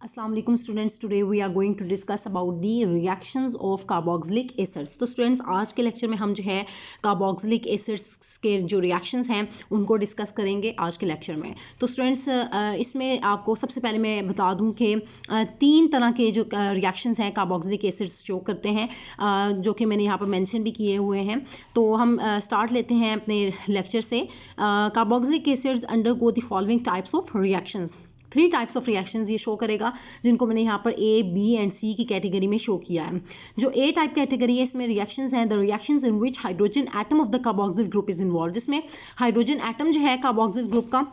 अस्सलाम वालेकुम students, today we are going to discuss about the reactions of carboxylic acids. तो students, आज के लेक्चर में हम जो है कार्बोक्सिलिक एसिड्स के जो रिएक्शंस हैं उनको डिस्कस करेंगे आज के लेक्चर में। तो स्टूडेंट्स, इसमें आपको सबसे पहले मैं बता दूं कि तीन तरह के जो रिएक्शंस हैं कार्बोक्सिलिक एसिड्स शो करते हैं, जो कि मैंने यहाँ पर मेंशन भी किए हुए हैं। तो हम स्टार्ट लेते हैं अपने लेक्चर से। Carboxylic acids undergo the following types of reactions. 3 types of reactions ये शो करेगा, जिनको मैंने यहाँ पर ए, बी एंड सी की कैटेगरी में शो किया है। जो ए टाइप कैटेगरी है, इसमें रिएक्शंस हैं the reactions in which hydrogen atom of the carboxyl group is involve, जिसमें हाइड्रोजन एटम जो है कार्बोक्सिल ग्रुप का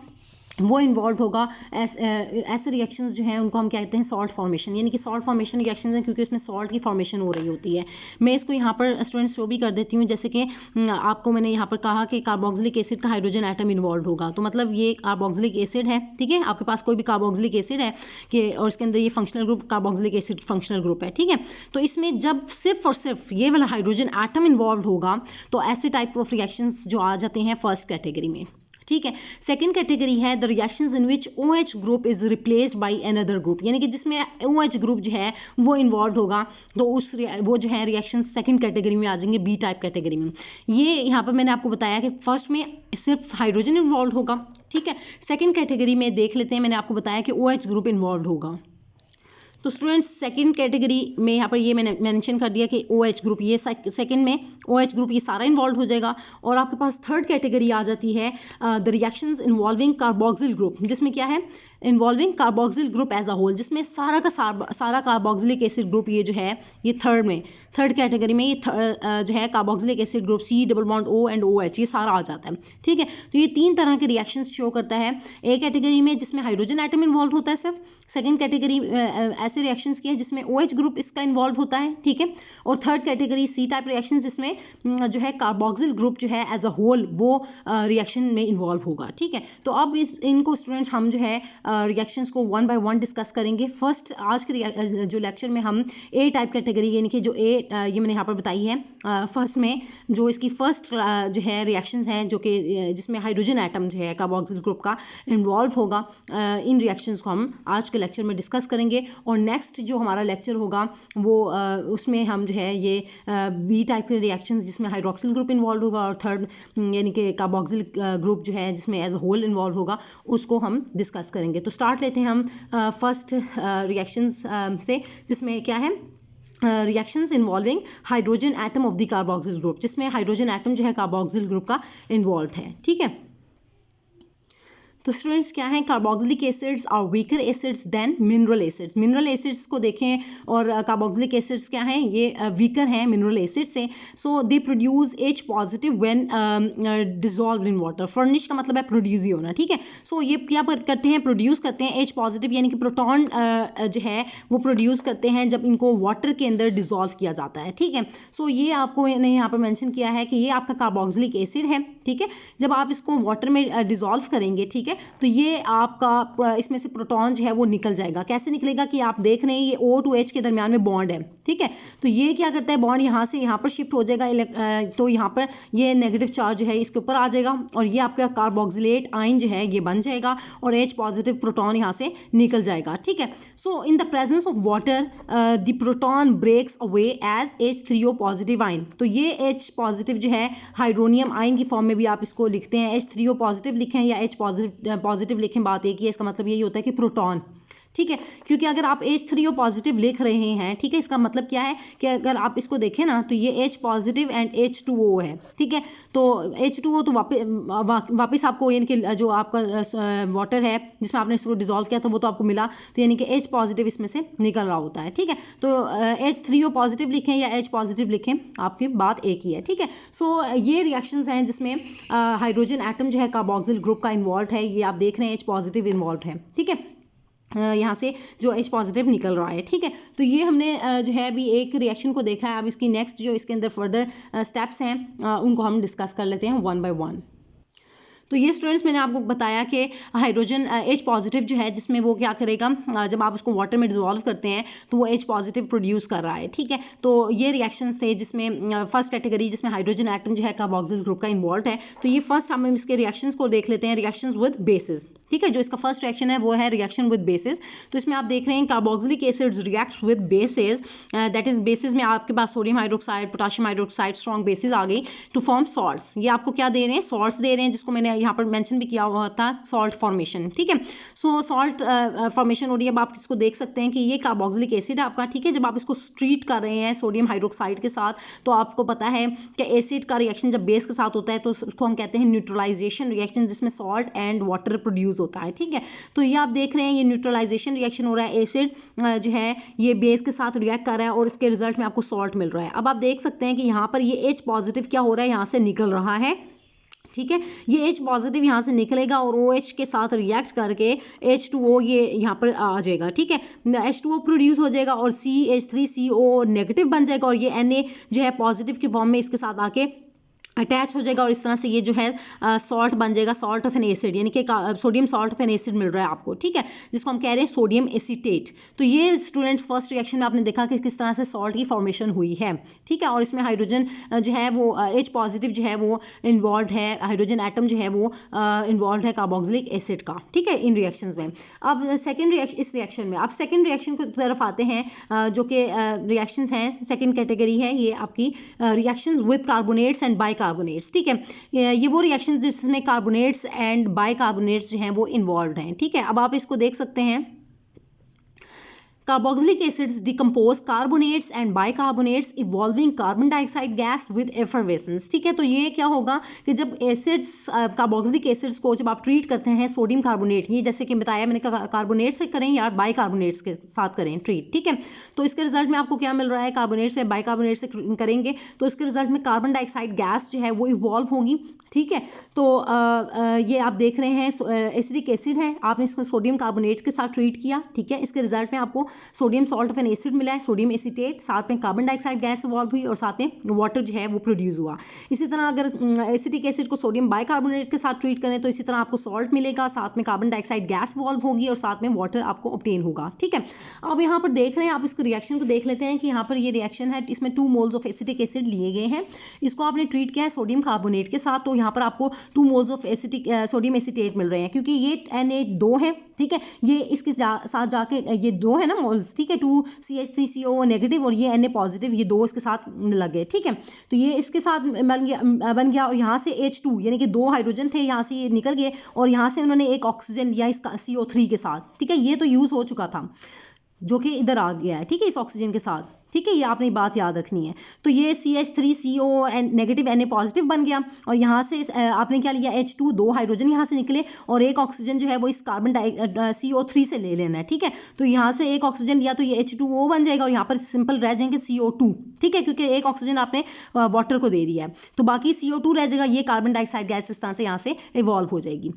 वो इन्वॉल्व होगा। ऐसे रिएक्शंस जो हैं उनको हम कहते हैं सॉल्ट फॉर्मेशन, यानी कि सॉल्ट फॉर्मेशन रिएक्शंस हैं क्योंकि उसमें सॉल्ट की फॉर्मेशन हो रही होती है। मैं इसको यहाँ पर स्टूडेंट्स शो भी कर देती हूँ, जैसे कि आपको मैंने यहाँ पर कहा कि कार्बोक्सिलिक एसिड का हाइड्रोजन एटम इन्वॉल्व होगा, तो मतलब ये कार्बोक्सिलिक एसिड है। ठीक है, आपके पास कोई भी कार्बोक्सिलिक एसिड है कि और इसके अंदर ये functional group carboxylic acid functional group है। ठीक है, तो इसमें जब सिर्फ और सिर्फ ये वाला हाइड्रोजन एटम इन्वॉल्व होगा तो ऐसे टाइप ऑफ रिएक्शंस जो आ जाते हैं फर्स्ट कैटेगरी में। ठीक है, सेकंड कैटेगरी है the reactions in which OH group is replaced by another group, यानी कि जिसमें OH ग्रुप जो है वो इन्वॉल्व होगा, तो वो जो है रिएक्शंस सेकंड कैटेगरी में आ जाएंगे, बी टाइप कैटेगरी में। ये यहाँ पर मैंने आपको बताया कि फर्स्ट में सिर्फ हाइड्रोजन इन्वॉल्व होगा। ठीक है, सेकंड कैटेगरी में देख लेते हैं, मैंने आपको बताया कि OH ग्रुप इन्वॉल्व होगा। तो स्टूडेंट्स, सेकंड कैटेगरी में यहाँ पर ये मैंने मेंशन कर दिया कि OH ग्रुप, ये सेकंड में OH ग्रुप ये सारा इन्वॉल्व हो जाएगा। और आपके पास थर्ड कैटेगरी आ जाती है the reactions involving carboxyl group, जिसमें क्या है involving carboxyl group as a whole, जिसमें सारा का सारा कार्बोक्सिलिक एसिड ग्रुप ये जो है ये थर्ड कैटेगरी में ये जो है carboxylic acid group C double bond O and OH ये सारा आ जाता है। ठीक है, तो ये तीन तरह के रिएक्शंस शो करता है। ए कैटेगरी में जिसमें हाइड्रोजन एटम इन्वॉल्व होता है सिर्फ, सेकंड कैटेगरी ऐसे रिएक्शंस की है जिसमें OH ग्रुप इसका इन्वॉल्व होता है। ठीक है, और third category C type reactions जिसमें जो है कार्बोक्सिल ग्रुप जो है एज अ होल वो रिएक्शन में इन्वॉल्व होगा। ठीक है, तो अब इनको स्टूडेंट्स हम जो है रिएक्शंस को वन बाय वन डिस्कस करेंगे। फर्स्ट आज के जो लेक्चर में हम ए टाइप कैटेगरी, यानी कि जो ये मैंने यहाँ पर बताई है फर्स्ट में, जो इसकी फर्स्ट जो है रिएक्शंस हैं जो कि जिसमें हाइड्रोजन एटम जो है कार्बोक्सिल ग्रुप का इन्वॉल्व होगा, इन रिएक्शंस को हम आज के लेक्चर में डिस्कस करेंगे। और नेक्स्ट जो हमारा लेक्चर होगा वो उसमें हम जो है ये बी टाइप के रिएक्शंस जिसमें हाइड्रोक्सिल ग्रुप इन्वॉल्व होगा और थर्ड यानी कि कार्बोक्सिल ग्रुप जो है जिसमें एज अ होल इन्वॉल्व होगा, उसको हम डिस्कस करेंगे। तो स्टार्ट लेते हैं हम फर्स्ट रिएक्शंस से, जिसमें क्या है reactions involving hydrogen atom of the carboxyl group, जिसमें हाइड्रोजन एटम जो है कार्बोक्सिल ग्रुप का इन्वॉल्व है। ठीक है, तो स्टूडेंट्स क्या है, carboxylic acids are weaker acids than mineral acids. Mineral acids को देखें और कार्बोक्सिलिक एसिड्स क्या हैं, ये वीकर हैं मिनरल एसिड से। So they produce H positive when dissolve in water. Furnish का मतलब है प्रोड्यूस ही होना। ठीक है, सो ये क्या करते हैं, प्रोड्यूस करते हैं H पॉजिटिव, यानी कि प्रोटॉन जो है वो प्रोड्यूस करते हैं जब इनको वाटर के अंदर डिजॉल्व किया जाता है। ठीक है, सो ये आपको मैंने यहाँ पर मेंशन किया है कि ये आपका कार्बोक्सिलिक एसिड है। ठीक है, जब आप इसको वाटर में डिजॉल्व करेंगे, ठीक है, तो ये आपका इसमें से प्रोटॉन जो है वो निकल जाएगा। कैसे निकलेगा कि आप देख रहे हैं ये O to H के दरमियान में बॉन्ड है। ठीक है, तो ये क्या करता है, बॉन्ड यहाँ से यहाँ पर शिफ्ट हो जाएगा, तो यहाँ पर ये नेगेटिव चार्ज जो है इसके ऊपर आ जाएगा और ये आपका कार्बोक्सिलेट आयन जो है ये बन जाएगा और H पॉजिटिव प्रोटॉन यहाँ से निकल जाएगा। ठीक है, so in the presence of water the proton breaks away as H3O positive ion. तो ये H पॉजिटिव जो है हाइड्रोनियम आयन की फॉर्म में भी आप इसको लिखते हैं, H3O पॉजिटिव लिखें या H पॉजिटिव लिखें, बात एक ही है, इसका मतलब यही होता है कि प्रोटॉन। ठीक है, क्योंकि अगर आप H3O पॉजिटिव लिख रहे हैं, ठीक है, इसका मतलब क्या है कि अगर आप इसको देखें ना तो ये H पॉजिटिव एंड H2O है। ठीक है, तो H2O तो वापस आपको यानी कि जो आपका वाटर है जिसमें आपने इसको डिजॉल्व किया तो वो तो आपको मिला, तो यानी कि H पॉजिटिव इसमें से निकल रहा होता है। ठीक है, तो H3O पॉजिटिव लिखें या H पॉजिटिव लिखें, आपकी बात एक ही है। ठीक है, सो ये रिएक्शंस हैं जिसमें हाइड्रोजन एटम जो है कार्बोक्सिल ग्रुप का इन्वॉल्व है, ये आप देख रहे हैं H पॉजिटिव इन्वॉल्व है। ठीक है, यहाँ से जो H पॉजिटिव निकल रहा है। ठीक है, तो ये हमने जो है अभी एक रिएक्शन को देखा है। अब इसकी नेक्स्ट जो इसके अंदर फर्दर स्टेप्स हैं उनको हम डिस्कस कर लेते हैं वन बाय वन। तो ये स्टूडेंट्स मैंने आपको बताया कि हाइड्रोजन H पॉजिटिव जो है जिसमें वो क्या करेगा, जब आप उसको वाटर में डिजोल्व करते हैं तो वो H पॉजिटिव प्रोड्यूस कर रहा है, ठीक है। तो ये रिएक्शंस थे जिसमें फर्स्ट कैटेगरी जिसमें हाइड्रोजन एटम जो है कार्बोक्सिल ग्रुप का इन्वॉल्व है। तो ये फर्स्ट हम इसके रिएक्शंस को देख लेते हैं, रिएक्शंस विद बेसिस, ठीक है। जो इसका फर्स्ट रिएक्शन है वो है रिएक्शन विद बेसिस। तो इसमें आप देख रहे हैं carboxylic acids react with bases, that is bases में आपके पास sodium hydroxide, potassium hydroxide, strong bases आ गई टू फॉर्म सॉल्ट्स। ये आपको क्या दे रहे हैं, सॉल्ट्स दे रहे हैं, जिसको मैंने यहाँ पर मेंशन भी किया हुआ था, सॉल्ट फॉर्मेशन, ठीक है। सो सॉल्ट फॉर्मेशन हो रही है। अब आप इसको देख सकते हैं कि ये कार्बोक्सिलिक एसिड है आपका, ठीक है। जब आप इसको ट्रीट कर रहे हैं सोडियम हाइड्रोक्साइड के साथ तो आपको पता है कि एसिड का रिएक्शन जब बेस के साथ होता है तो उसको हम कहते हैं न्यूट्रलाइजेशन रिएक्शन, जिसमें सॉल्ट एंड वाटर प्रोड्यूस होता है, ठीक है। तो ये आप देख रहे हैं ये न्यूट्रलाइजेशन रिएक्शन हो रहा है, एसिड जो है ये बेस के साथ रिएक्ट कर रहा है और इसके रिजल्ट में आपको सॉल्ट मिल रहा है। अब आप देख सकते हैं कि यहाँ पर ये H पॉजिटिव क्या हो रहा है, यहाँ से निकल रहा है, ठीक है। ये H पॉजिटिव यहाँ से निकलेगा और OH के साथ रिएक्ट करके H2O ये यहाँ पर आ जाएगा, ठीक है। H2O प्रोड्यूस हो जाएगा और CH3CO नेगेटिव बन जाएगा और ये Na जो है पॉजिटिव की फॉर्म में इसके साथ आके अटैच हो जाएगा और इस तरह से ये जो है सॉल्ट बन जाएगा, सॉल्ट ऑफ एन एसिड, यानी कि sodium salt of an acid मिल रहा है आपको, ठीक है, जिसको हम कह रहे हैं सोडियम एसीटेट। तो ये स्टूडेंट्स फर्स्ट रिएक्शन में आपने देखा कि किस तरह से सॉल्ट की फॉर्मेशन हुई है, ठीक है। और इसमें हाइड्रोजन जो है वो H पॉजिटिव जो है वो इन्वॉल्व है, हाइड्रोजन एटम जो है वो इन्वॉल्व है कार्बोक्सिलिक एसिड का, ठीक है, इन रिएक्शंस में। अब सेकेंड रिएक्शन, इस रिएक्शन में अब सेकेंड रिएक्शन की तरफ आते हैं, जो कि रिएक्शंस हैं, सेकेंड कैटेगरी है ये आपकी reactions with carbonates and bicarbonates, ठीक है। ये वो रिएक्शंस जिसमें कार्बोनेट्स एंड बाइकार्बोनेट्स जो हैं वो इन्वॉल्व हैं, ठीक है। अब आप इसको देख सकते हैं, carboxylic acids decompose carbonates and bicarbonates evolving carbon dioxide gas with effervescence, ठीक है। तो ये क्या होगा कि जब एसिड्स कार्बोक्सिलिक एसिड्स को जब आप ट्रीट करते हैं सोडियम कार्बोनेट, ये जैसे कि बताया मैंने कार्बोनेट से करें या बाइकार्बोनेट्स के साथ करें ट्रीट, ठीक है। तो इसके रिजल्ट में आपको क्या मिल रहा है, कार्बोनेट से बाइकार्बोनेट से करेंगे तो इसके रिजल्ट में कार्बन डाइऑक्साइड गैस जो है वो इवॉल्व होगी, ठीक है। तो ये आप देख रहे हैं एसिडिक एसिड है, आपने इसको सोडियम कार्बोनेट के साथ ट्रीट किया, ठीक है। इसके रिजल्ट में आपको sodium salt of an acid मिला है, सोडियम एसीटेट, साथ में कार्बन डाइऑक्साइड गैस इवॉल्व हुई और साथ में वाटर जो है वो प्रोड्यूस हुआ। इसी तरह अगर एसिटिक एसिड को सोडियम बाइकार्बोनेट के साथ ट्रीट करें तो इसी तरह आपको सॉल्ट मिलेगा, साथ में कार्बन डाइऑक्साइड गैस इवॉल्व होगी और साथ में वाटर आपको ऑब्टेन होगा, ठीक है। अब यहाँ पर देख रहे हैं, आप इसको रिएक्शन को देख लेते हैं कि यहाँ पर ये रिएक्शन है, इसमें 2 मोल्स ऑफ एसिटिक एसिड लिए गए हैं, इसको आपने ट्रीट किया है सोडियम कार्बोनेट के साथ, तो यहाँ पर आपको 2 moles of acetic sodium acetate मिल रहे हैं, क्योंकि ये Na2 है, ठीक है। ये इसके साथ जाके ये 2 है ना मोल्स, ठीक है, 2CH3CO नेगेटिव और ये Na पॉजिटिव, ये 2 इसके साथ लगे, ठीक है। तो ये इसके साथ बन गया और यहाँ से H2 यानी कि 2 हाइड्रोजन थे, यहाँ से ये निकल गए और यहाँ से उन्होंने एक ऑक्सीजन लिया इसका CO3 के साथ, ठीक है। ये तो यूज हो चुका था जो कि इधर आ गया है, ठीक है, इस ऑक्सीजन के साथ, ठीक है। ये आपने बात याद रखनी है। तो ये CH3CO नेगेटिव Na पॉजिटिव बन गया और यहाँ से आपने क्या लिया, H2, 2 हाइड्रोजन यहाँ से निकले और एक ऑक्सीजन जो है वो इस कार्बन CO3 से ले लेना है, ठीक है। तो यहाँ से एक ऑक्सीजन लिया तो ये H2O बन जाएगा और यहाँ पर सिंपल रह जाएंगे CO2, ठीक है, क्योंकि एक ऑक्सीजन आपने वाटर को दे दिया है, तो बाकी CO2 रह जाएगा, ये कार्बन डाइऑक्साइड गैस इस तरह से यहाँ से इवॉल्व हो जाएगी,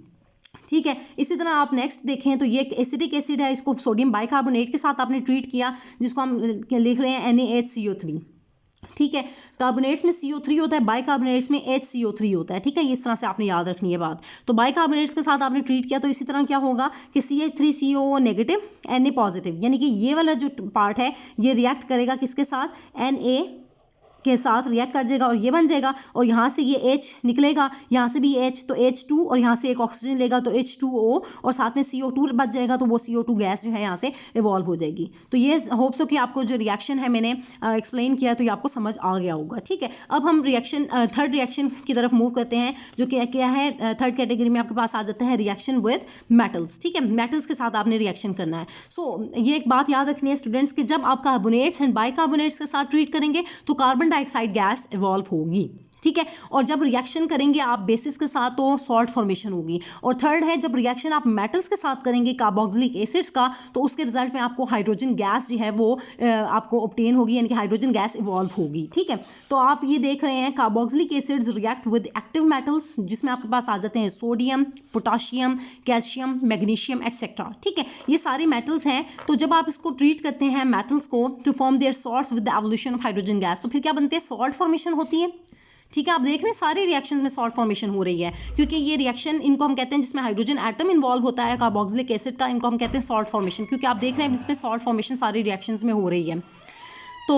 ठीक है। इसी तरह आप नेक्स्ट देखें तो ये एसिडिक एसिड है, इसको सोडियम बाइकार्बोनेट के साथ आपने ट्रीट किया, जिसको हम लिख रहे हैं NaHCO3, ठीक है। कार्बोनेट्स में CO3 होता है, बाइकार्बोनेट्स में HCO3 होता है, ठीक है। इस तरह से आपने याद रखनी है बात। तो बाइकार्बोनेट्स के साथ आपने ट्रीट किया तो इसी तरह क्या होगा कि CH3CO नेगेटिव Na पॉजिटिव, यानी कि ये वाला जो पार्ट है ये रिएक्ट करेगा किसके साथ, Na के साथ रिएक्ट कर जाएगा और ये बन जाएगा और यहाँ से ये H निकलेगा, यहाँ से भी H, तो H2 और यहाँ से एक ऑक्सीजन लेगा तो H2O और साथ में CO2 बच जाएगा, तो वो CO2 गैस जो है यहाँ से इवॉल्व हो जाएगी। तो ये होप सो कि आपको जो रिएक्शन है मैंने एक्सप्लेन किया तो ये आपको समझ आ गया होगा, ठीक है। अब हम रिएक्शन थर्ड रिएक्शन की तरफ मूव करते हैं, जो कि क्या है, थर्ड कैटेगरी में आपके पास आ जाता है रिएक्शन विद मेटल्स, ठीक है। मेटल्स के साथ आपने रिएक्शन करना है। सो ये एक बात याद रखनी है स्टूडेंट्स कि जब आप कार्बोनेट्स एंड बाइकार्बोनेट्स के साथ ट्रीट करेंगे तो कार्बन डाइऑक्साइड गैस इवॉल्व होगी, ठीक है। और जब रिएक्शन करेंगे आप बेसिस के साथ तो सॉल्ट फॉर्मेशन होगी। और थर्ड है जब रिएक्शन आप मेटल्स के साथ करेंगे कार्बोक्सिलिक एसिड्स का तो उसके रिजल्ट में आपको हाइड्रोजन गैस जो है वो आपको ऑब्टेन होगी, यानी कि हाइड्रोजन गैस इवॉल्व होगी, ठीक है। तो आप ये देख रहे हैं carboxylic acids react with active metals, जिसमें आपके पास आ जाते हैं sodium, potassium, calcium, magnesium etcetera, ठीक है। ये सारे मेटल्स हैं। तो जब आप इसको ट्रीट करते हैं मेटल्स को to form their salts with the evolution of hydrogen gas, तो फिर क्या बनते हैं, सॉल्ट फॉर्मेशन होती है, ठीक है, आप देख रहे हैं सारे रिएक्शंस में सॉल्ट फॉर्मेशन हो रही है, क्योंकि ये रिएक्शन इनको हम कहते हैं जिसमें हाइड्रोजन एटम इन्वॉल्व होता है कार्बोक्सिलिक एसिड का, इनको हम कहते हैं सॉल्ट फॉर्मेशन, क्योंकि आप देख रहे हैं इसमें सॉल्ट फॉर्मेशन सारी रिएक्शंस में हो रही है। तो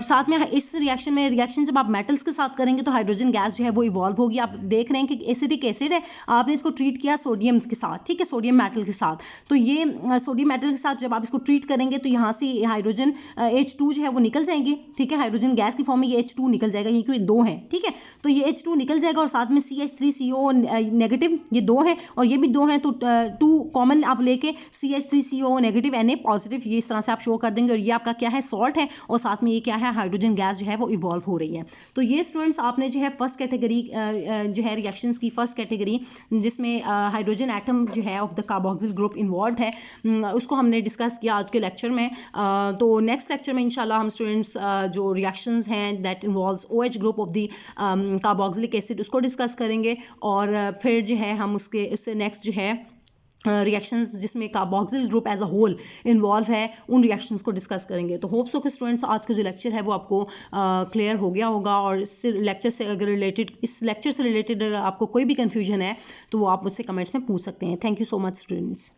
साथ में इस रिएक्शन में रिएक्शन जब आप मेटल्स के साथ करेंगे तो हाइड्रोजन गैस जो है वो इवॉल्व होगी। आप देख रहे हैं कि एसिटिक एसिड है, आपने इसको ट्रीट किया सोडियम के साथ, ठीक है, सोडियम मेटल के साथ। तो ये सोडियम मेटल के साथ जब आप इसको ट्रीट करेंगे तो यहाँ से हाइड्रोजन H2 जो है वो निकल जाएंगे, ठीक है, हाइड्रोजन गैस की फॉर्म में ये H2 निकल जाएगा, ये क्योंकि 2 है, ठीक है, तो ये H2 निकल जाएगा और साथ में CH3CO नेगेटिव, ये 2 है और ये भी 2 है, तो 2 कॉमन आप लेके CH3CO नेगेटिव Na पॉजिटिव, ये इस तरह से आप शो कर देंगे और ये आपका क्या है, सॉल्ट है, और साथ में ये क्या है, हाइड्रोजन गैस जो है वो इवॉल्व हो रही है। तो ये स्टूडेंट्स आपने जो है फर्स्ट कैटेगरी जो है रिएक्शंस की फर्स्ट कैटेगरी जिसमें हाइड्रोजन एटम जो है of the carboxyl group involve है, उसको हमने डिस्कस किया आज के लेक्चर में। तो नेक्स्ट लेक्चर में इंशाल्लाह हम स्टूडेंट्स जो रिएक्शंस हैं that involves OH group of the carboxylic acid उसको डिस्कस करेंगे, और फिर जो है हम उससे नेक्स्ट जो है रिएक्शंस जिसमें carboxyl group as a whole involve है उन रिएक्शंस को डिस्कस करेंगे। तो होप सो कि स्टूडेंट्स आज का जो लेक्चर है वो आपको क्लियर हो गया होगा, और इस लेक्चर से रिलेटेड अगर आपको कोई भी कंफ्यूजन है तो वो आप मुझसे कमेंट्स में पूछ सकते हैं। Thank you so much students.